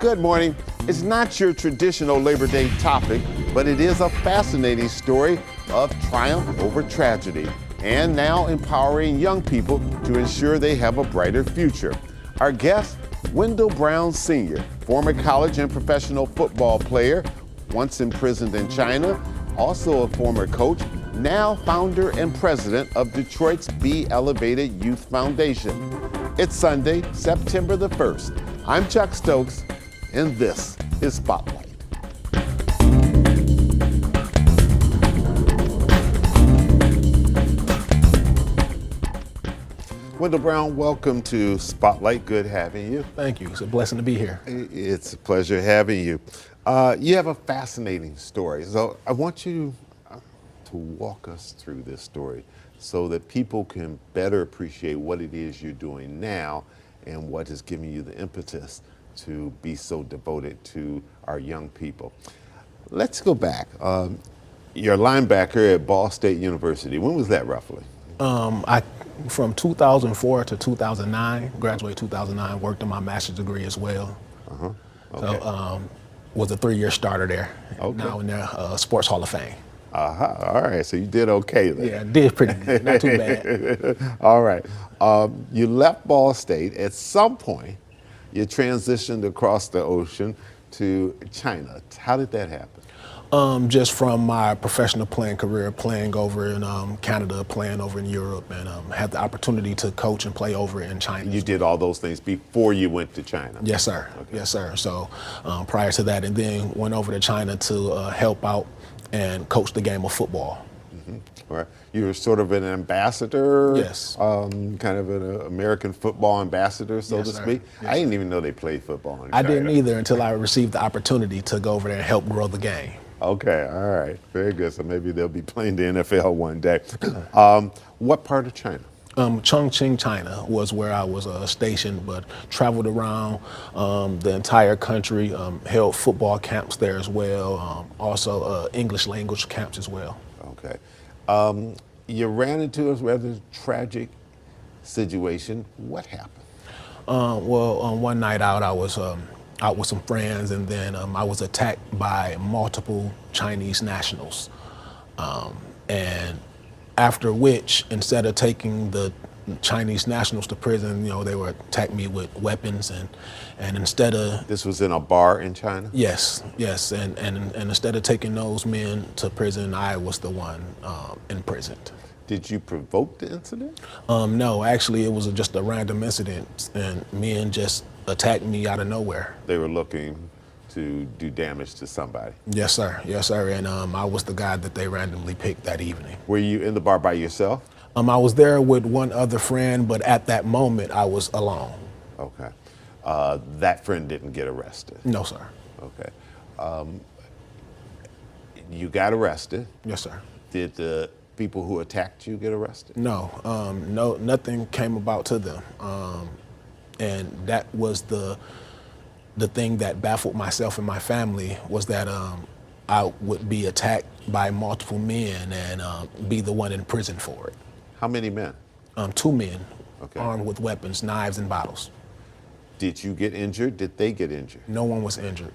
Good morning. It's not your traditional Labor Day topic, but it is a fascinating story of triumph over tragedy and now empowering young people to ensure they have a brighter future. Our guest, Wendell Brown Sr., former college and professional football player, once imprisoned in China, also a former coach, now founder and president of Detroit's Be Elevated Youth Foundation. It's Sunday, September the 1st. I'm Chuck Stokes, and this is Spotlight. Wendell Brown, welcome to Spotlight. Good having you. Thank you. It's a blessing to be here. It's a pleasure having you. You have a fascinating story, so I want you to walk us through this story so that people can better appreciate what it is you're doing now and what is giving you the impetus to be so devoted to our young people. Let's go back. You're a linebacker at Ball State University. When was that roughly? From 2004 to 2009, graduated 2009, worked on my master's degree as well. Okay. So was a 3-year starter there. Okay. Now in the Sports Hall of Fame. All right, so you did okay then. Yeah, did pretty good, not too bad. All right. You left Ball State. At some point, you transitioned across the ocean to China. How did that happen? Just from my professional playing career, playing over in Canada, playing over in Europe, and had the opportunity to coach and play over in China. You did all those things before you went to China? Yes, sir. Okay. Yes, sir. So prior to that, and then went over to China to help out and coach the game of football. Mm-hmm. All right. You were sort of an ambassador? Yes. Kind of an American football ambassador, so to speak? Yes, I didn't even know they played football in China. I didn't either until I received the opportunity to go over there and help grow the game. Okay, all right, very good. So maybe they'll be playing the NFL one day. What part of China? Chongqing, China was where I was stationed, but traveled around the entire country, held football camps there as well, also English language camps as well. Okay. You ran into a rather tragic situation. What happened? One night out, I was out with some friends, and then I was attacked by multiple Chinese nationals. And after which, instead of taking the Chinese nationals to prison, they would attack me with weapons, and instead of... This was in a bar in China? Yes, and instead of taking those men to prison, I was the one imprisoned. Did you provoke the incident? No, actually it was just a random incident, and men just attacked me out of nowhere. They were looking to do damage to somebody? Yes, sir, and I was the guy that they randomly picked that evening. Were you in the bar by yourself? I was there with one other friend, but at that moment I was alone. Okay. That friend didn't get arrested? No, sir. Okay. You got arrested? Yes, sir. Did the people who attacked you get arrested? No, nothing came about to them. And that was the thing that baffled myself and my family, was that I would be attacked by multiple men and be the one in prison for it. How many men? 2 men, okay, armed with weapons, knives and bottles. Did you get injured? Did they get injured? No one was injured.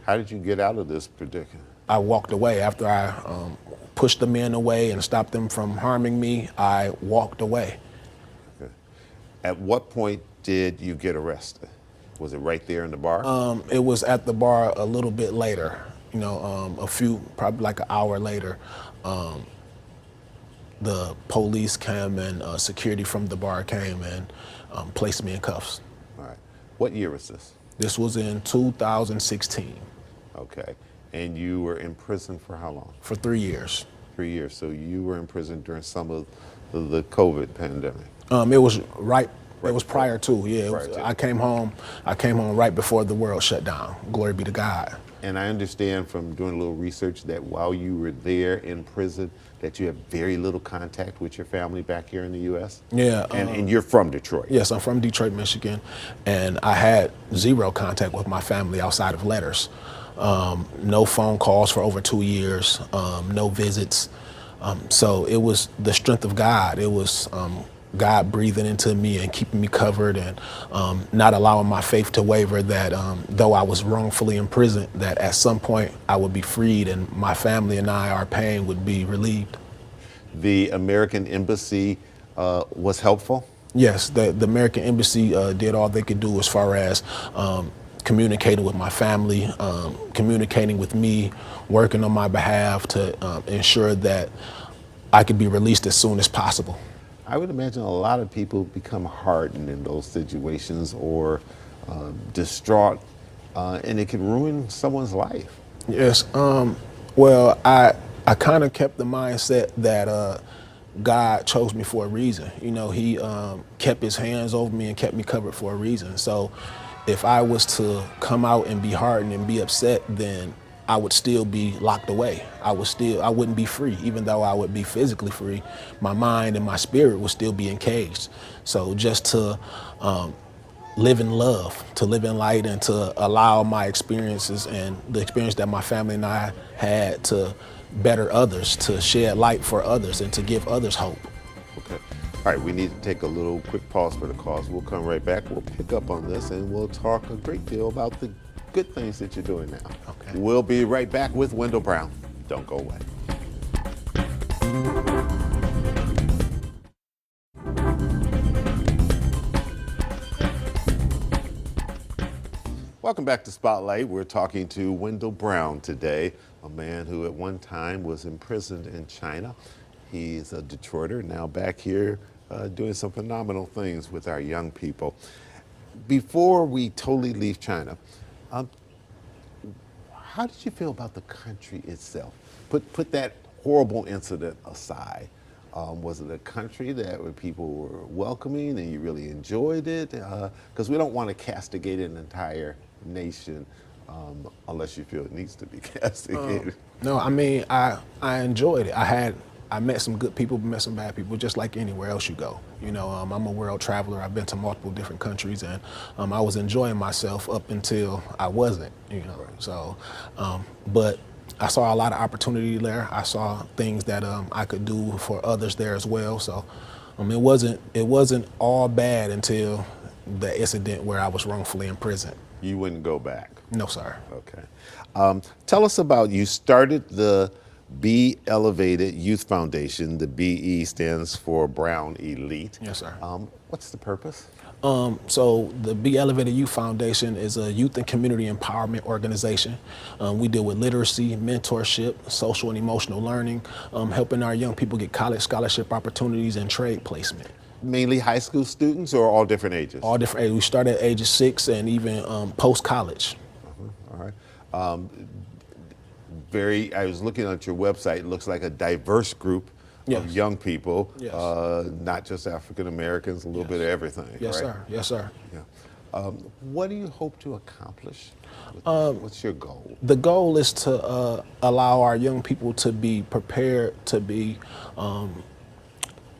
How did you get out of this predicament? I walked away. After I pushed the men away and stopped them from harming me, I walked away. Okay. At what point did you get arrested? Was it right there in the bar? It was at the bar a little bit later, probably like an hour later. The police came and security from the bar came and placed me in cuffs. All right. What year was this? This was in 2016. Okay. And you were in prison for how long? For 3 years. 3 years. So you were in prison during some of the COVID pandemic? It was right. It was prior to, yeah. I came home right before the world shut down. Glory be to God. And I understand from doing a little research that while you were there in prison, that you have very little contact with your family back here in the U.S.? Yeah. And you're from Detroit? Yes, I'm from Detroit, Michigan. And I had zero contact with my family outside of letters. No phone calls for over 2 years, no visits. So it was the strength of God. It was God breathing into me and keeping me covered, and not allowing my faith to waver, that though I was wrongfully imprisoned, that at some point I would be freed and my family and I, our pain would be relieved. The American Embassy was helpful? Yes, the American Embassy did all they could do as far as communicating with my family, communicating with me, working on my behalf to ensure that I could be released as soon as possible. I would imagine a lot of people become hardened in those situations, or distraught, and it can ruin someone's life. Yes. Well, I kind of kept the mindset that God chose me for a reason. You know, He kept His hands over me and kept me covered for a reason. So if I was to come out and be hardened and be upset, then I would still be locked away. I wouldn't be free. Even though I would be physically free, my mind and my spirit would still be encaged. So just to live in love, to live in light, and to allow my experiences and the experience that my family and I had to better others, to shed light for others, and to give others hope. Okay. All right, we need to take a little quick pause for the cause. We'll come right back. We'll pick up on this and we'll talk a great deal about the good things that you're doing now. Okay. We'll be right back with Wendell Brown. Don't go away. Welcome back to Spotlight. We're talking to Wendell Brown today, a man who at one time was imprisoned in China. He's a Detroiter, now back here doing some phenomenal things with our young people. Before we totally leave China, how did you feel about the country itself? Put that horrible incident aside. Was it a country that where people were welcoming and you really enjoyed it? Because we don't want to castigate an entire nation unless you feel it needs to be castigated. No, I mean, I enjoyed it. I met some good people, met some bad people, just like anywhere else you go. You know, I'm a world traveler. I've been to multiple different countries, and I was enjoying myself up until I wasn't, you know. Right. So, but I saw a lot of opportunity there. I saw things that I could do for others there as well. So, it wasn't all bad until the incident where I was wrongfully imprisoned. You wouldn't go back? No, sir. Okay. Tell us about, you started the Be Elevated Youth Foundation. The BE stands for Brown Elite. Yes, sir. What's the purpose? So the Be Elevated Youth Foundation is a youth and community empowerment organization. We deal with literacy, mentorship, social and emotional learning, helping our young people get college scholarship opportunities and trade placement. Mainly high school students or all different ages? All different ages. We start at ages 6 and even post-college. All right. I was looking at your website, it looks like a diverse group of young people, Yes. Not just African Americans, a little bit of everything. Yes, right? sir. Yes, sir. Yeah. What do you hope to accomplish? What's your goal? The goal is to allow our young people to be prepared to be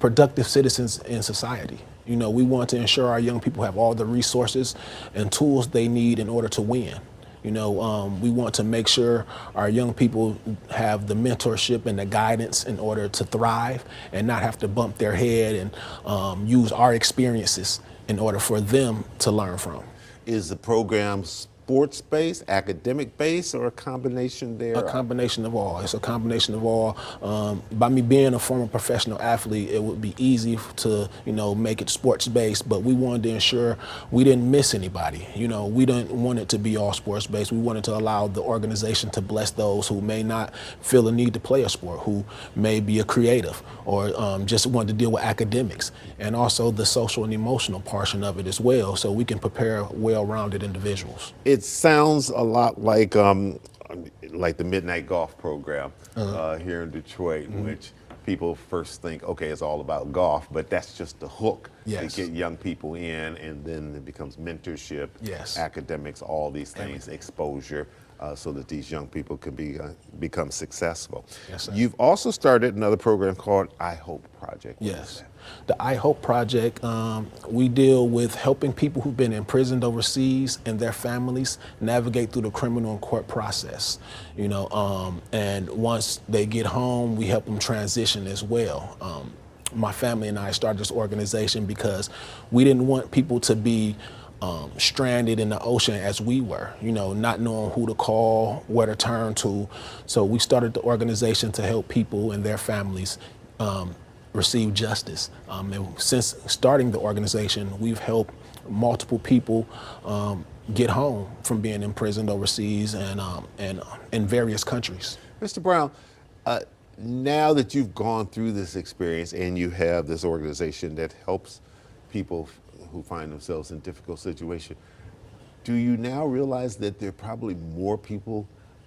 productive citizens in society. You know, we want to ensure our young people have all the resources and tools they need in order to win. You know, we want to make sure our young people have the mentorship and the guidance in order to thrive and not have to bump their head and use our experiences in order for them to learn from. Is the program sports-based, academic-based, or a combination there? A combination of all. It's a combination of all. By me being a former professional athlete, it would be easy to, you know, make it sports-based, but we wanted to ensure we didn't miss anybody. You know, we didn't want it to be all sports-based. We wanted to allow the organization to bless those who may not feel the need to play a sport, who may be a creative, or just want to deal with academics, and also the social and emotional portion of it as well, so we can prepare well-rounded individuals. It sounds a lot like the Midnight Golf program here in Detroit, in which people first think, okay, it's all about golf, but that's just the hook to get young people in, and then it becomes mentorship, academics, all these things, exposure, so that these young people can become successful. Yes, sir. You've also started another program called I Hope Project. Yes. The I Hope Project, we deal with helping people who've been imprisoned overseas and their families navigate through the criminal and court process. You know, and once they get home, we help them transition as well. my family and I started this organization because we didn't want people to be stranded in the ocean as we were, not knowing who to call, where to turn to. So we started the organization to help people and their families receive justice. And since starting the organization, we've helped multiple people get home from being imprisoned overseas and in various countries. Mr. Brown, now that you've gone through this experience and you have this organization that helps people who find themselves in difficult situations, do you now realize that there are probably more people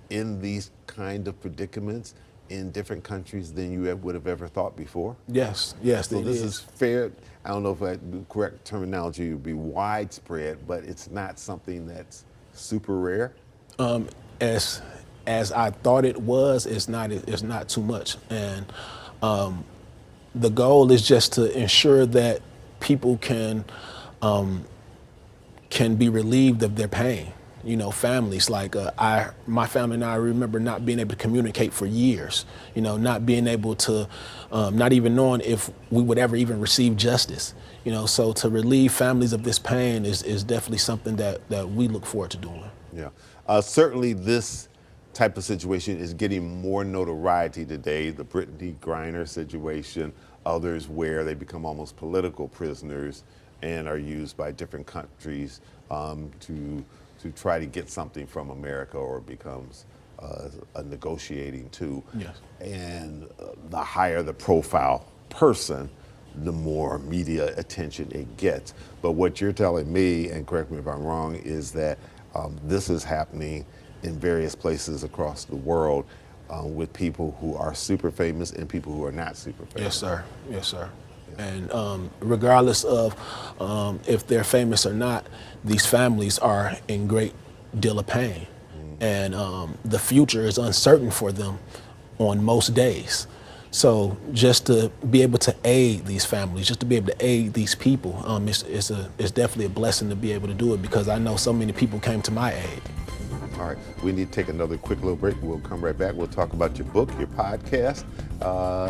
in these kind of predicaments in different countries than you would have ever thought before? Yes, So this is fair. I don't know if the correct terminology would be widespread, but it's not something that's super rare. As I thought it was, it's not too much. And the goal is just to ensure that people can be relieved of their pain. Families like my family and I remember not being able to communicate for years. Not being able to, not even knowing if we would ever even receive justice. So to relieve families of this pain is definitely something that we look forward to doing. Yeah, certainly this type of situation is getting more notoriety today. The Brittany Griner situation, others where they become almost political prisoners and are used by different countries to try to get something from America, or becomes a negotiating tool. Yes. And the higher the profile person, the more media attention it gets. But what you're telling me, and correct me if I'm wrong, is that this is happening in various places across the world with people who are super famous and people who are not super famous. Yes, sir. Yes, sir. And regardless of if they're famous or not, these families are in great deal of pain. And the future is uncertain for them on most days. So just to be able to aid these families, just to be able to aid these people, it's definitely a blessing to be able to do it, because I know so many people came to my aid. All right, we need to take another quick little break. We'll come right back. We'll talk about your book, your podcast,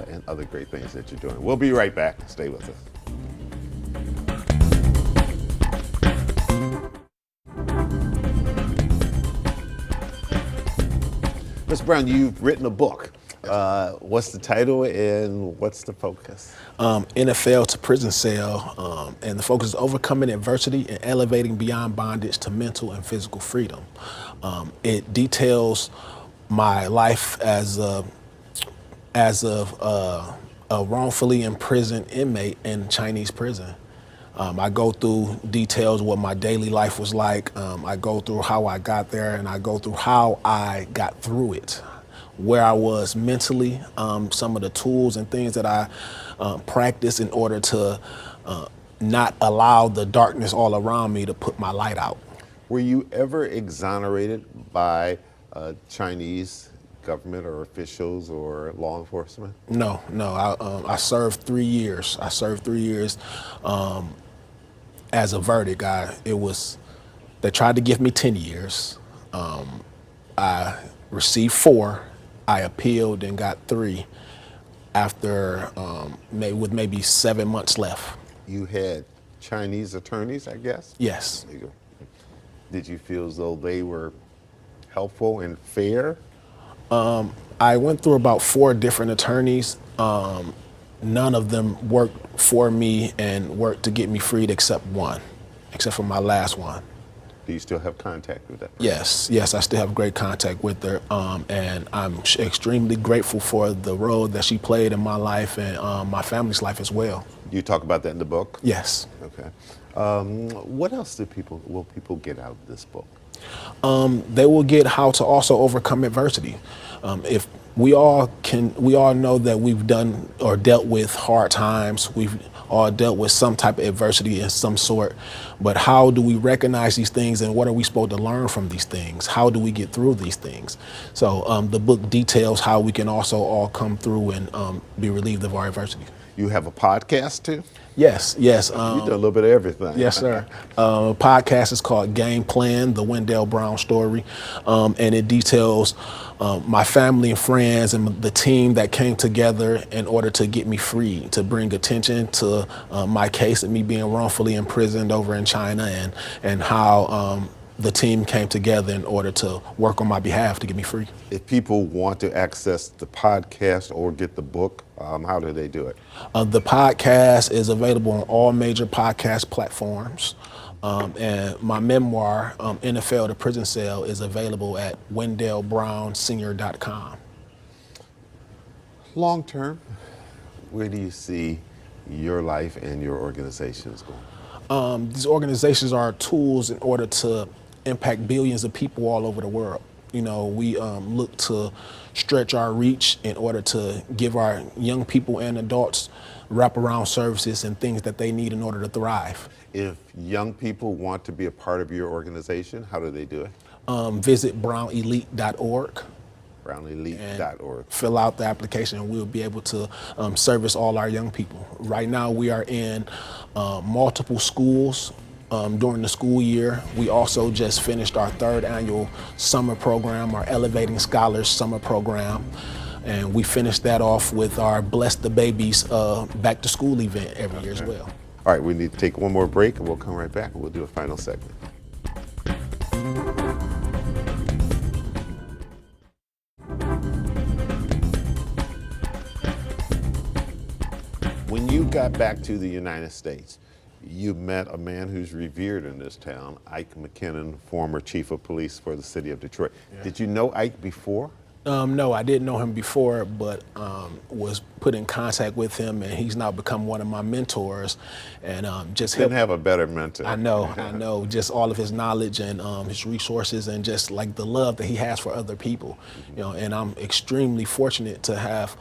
and other great things that you're doing. We'll be right back. Stay with us. Mr. Brown, you've written a book. What's the title and what's the focus? NFL to prison cell, and the focus is overcoming adversity and elevating beyond bondage to mental and physical freedom. It details my life as a wrongfully imprisoned inmate in Chinese prison. I go through details what my daily life was like. I go through how I got there, and I go through how I got through it, where I was mentally, some of the tools and things that I practiced in order to not allow the darkness all around me to put my light out. Were you ever exonerated by Chinese government or officials or law enforcement? No. I served 3 years. As a verdict. They tried to give me 10 years. I received 4. I appealed and got 3 after with maybe 7 months left. You had Chinese attorneys, I guess? Yes. There you go. Did you feel as though they were helpful and fair? I went through about 4 different attorneys. None of them worked for me and worked to get me freed except for my last one. Do you still have contact with that person? Yes, I still have great contact with her, and I'm extremely grateful for the role that she played in my life and my family's life as well. You talk about that in the book? Yes. Okay. What else will people get out of this book? They will get how to also overcome adversity. If we all know that we've done or dealt with hard times, we've all dealt with some type of adversity in some sort, but how do we recognize these things, and what are we supposed to learn from these things? How do we get through these things? So the book details how we can also all come through and be relieved of our adversity. You have a podcast too? Yes, yes. You do a little bit of everything. Yes, sir. Podcast is called Game Plan, the Wendell Brown story, and it details my family and friends and the team that came together in order to get me free, to bring attention to my case of me being wrongfully imprisoned over in China, and how the team came together in order to work on my behalf to get me free. If people want to access the podcast or get the book, how do they do it? The podcast is available on all major podcast platforms. And my memoir, NFL to Prison Cell, is available at wendellbrownsenior.com. Long term, where do you see your life and your organizations going? These organizations are tools in order to impact billions of people all over the world. You know, we look to stretch our reach in order to give our young people and adults wraparound services and things that they need in order to thrive. If young people want to be a part of your organization, how do they do it? Visit brownelite.org. brownelite.org. Fill out the application and we'll be able to service all our young people. Right now we are in multiple schools during the school year. We also just finished our 3rd annual summer program, our Elevating Scholars summer program. And we finished that off with our Bless the Babies back to school event every year as well. All right, we need to take one more break and we'll come right back and we'll do a final segment. When you got back to the United States, you met a man who's revered in this town, Ike McKinnon, former chief of police for the city of Detroit. Yeah. Did you know Ike before? No, I didn't know him before, but was put in contact with him, and he's now become one of my mentors. And just didn't have a better mentor. I know. Just all of his knowledge and his resources, and just like the love that he has for other people. You know, and I'm extremely fortunate to have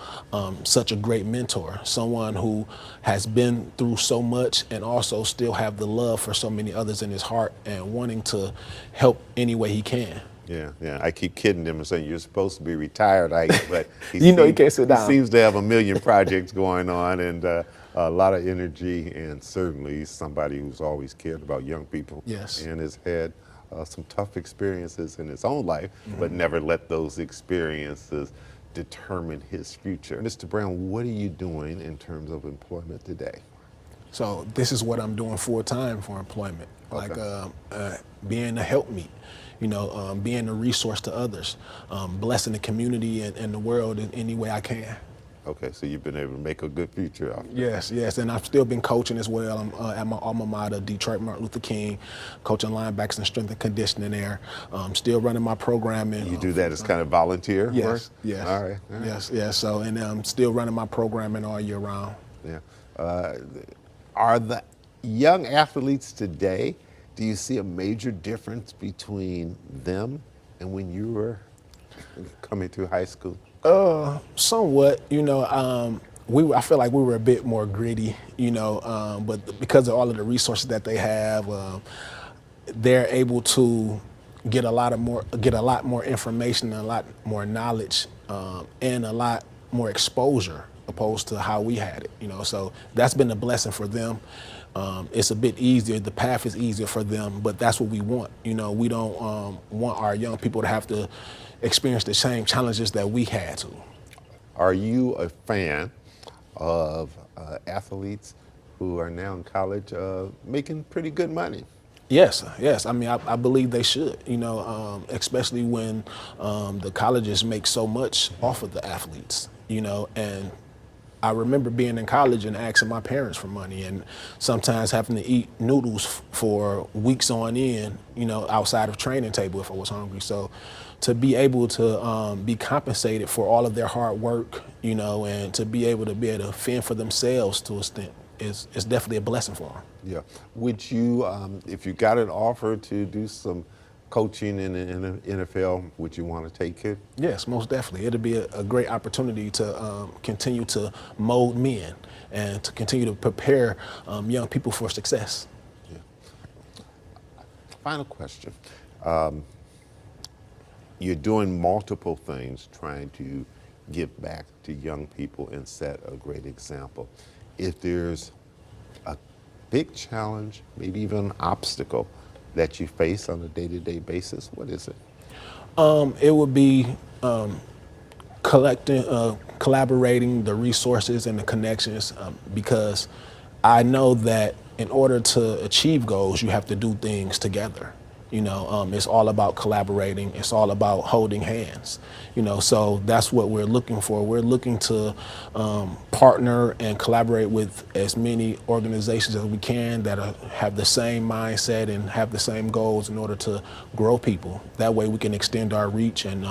such a great mentor, someone who has been through so much and also still have the love for so many others in his heart and wanting to help any way he can. Yeah. I keep kidding him and saying you're supposed to be retired, Ike, but he can't sit down. He seems to have a million projects going on and a lot of energy, and certainly he's somebody who's always cared about young people. Yes. And has had some tough experiences in his own life, but never let those experiences determine his future. Mr. Brown, what are you doing in terms of employment today? So this is what I'm doing full time for employment, like being a helpmeet. You know, being a resource to others, blessing the community and the world in any way I can. Okay, so you've been able to make a good future out of it. Yes, and I've still been coaching as well. I'm at my alma mater, Detroit Martin Luther King, coaching linebackers and strength and conditioning there. Still running my programming. You do that as kind of volunteer work? Yes. All right. Yes. So, and I'm still running my programming all year round. Yeah. Are the young athletes today, do you see a major difference between them and when you were coming through high school? Somewhat. You know, I feel like we were a bit more gritty. You know, but because of all of the resources that they have, they're able to get a lot more information, and a lot more knowledge, and a lot more exposure opposed to how we had it. You know, so that's been a blessing for them. It's a bit easier, the path is easier for them, but that's what we want. You know, we don't want our young people to have to experience the same challenges that we had to. Are you a fan of athletes who are now in college making pretty good money? Yes. I mean, I believe they should, you know, especially when the colleges make so much off of the athletes, you know, and I remember being in college and asking my parents for money and sometimes having to eat noodles for weeks on end, you know, outside of training table if I was hungry. So to be able to be compensated for all of their hard work, you know, and to be able to fend for themselves to a extent is definitely a blessing for them. Yeah. Would you, if you got an offer to do some coaching in the NFL, would you want to take it? Yes, most definitely. It'll be a great opportunity to continue to mold men and to continue to prepare young people for success. Yeah. Final question. You're doing multiple things trying to give back to young people and set a great example. if there's a big challenge, maybe even an obstacle that you face on a day-to-day basis, what is it? It would be collaborating the resources and the connections, because I know that in order to achieve goals, you have to do things together. It's all about collaborating. It's all about holding hands. So that's what we're looking for. We're looking to partner and collaborate with as many organizations as we can that have the same mindset and have the same goals in order to grow people. That way we can extend our reach and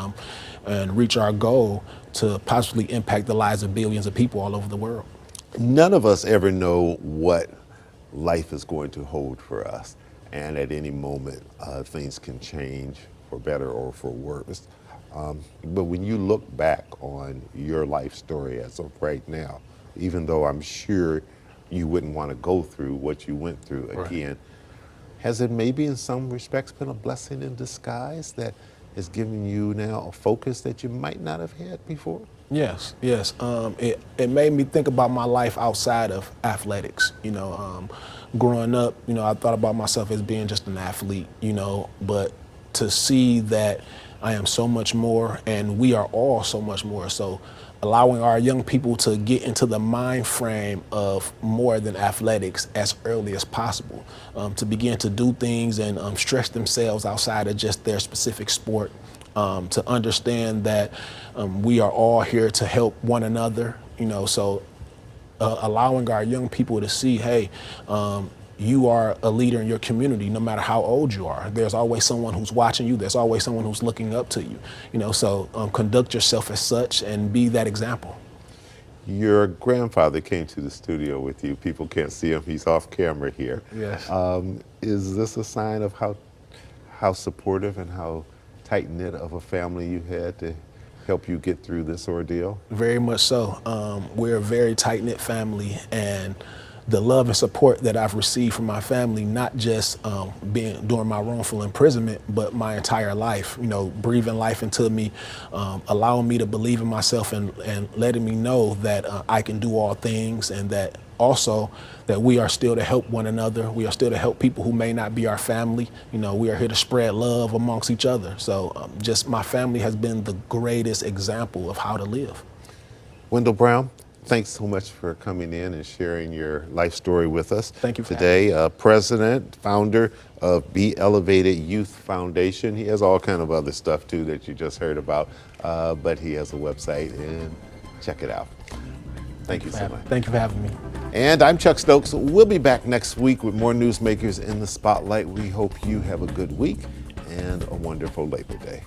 reach our goal to possibly impact the lives of billions of people all over the world. None of us ever know what life is going to hold for us. And at any moment, things can change for better or for worse. But when you look back on your life story as of right now, even though I'm sure you wouldn't want to go through what you went through again, has it maybe in some respects been a blessing in disguise that has given you now a focus that you might not have had before? Yes. It made me think about my life outside of athletics. Growing up, I thought about myself as being just an athlete, but to see that I am so much more and we are all so much more. So allowing our young people to get into the mind frame of more than athletics as early as possible, to begin to do things and stretch themselves outside of just their specific sport, to understand that we are all here to help one another, so allowing our young people to see, hey, you are a leader in your community no matter how old you are. There's always someone who's watching you. There's always someone who's looking up to you. So conduct yourself as such and be that example. Your grandfather came to the studio with you. People can't see him. He's off camera here. Yes. Is this a sign of how supportive and how tight-knit of a family you had to help you get through this ordeal? Very much so. We're a very tight-knit family, and the love and support that I've received from my family, not just during my wrongful imprisonment, but my entire life, breathing life into me, allowing me to believe in myself and letting me know that I can do all things, and that also that we are still to help one another. We are still to help people who may not be our family. We are here to spread love amongst each other. So just my family has been the greatest example of how to live. Wendell Brown, thanks so much for coming in and sharing your life story with us. Thank you for today. President, founder of Be Elevated Youth Foundation. He has all kind of other stuff too that you just heard about, but he has a website, and check it out. Thank you so much. Thank you for having me. And I'm Chuck Stokes. We'll be back next week with more newsmakers in the spotlight. We hope you have a good week and a wonderful Labor Day.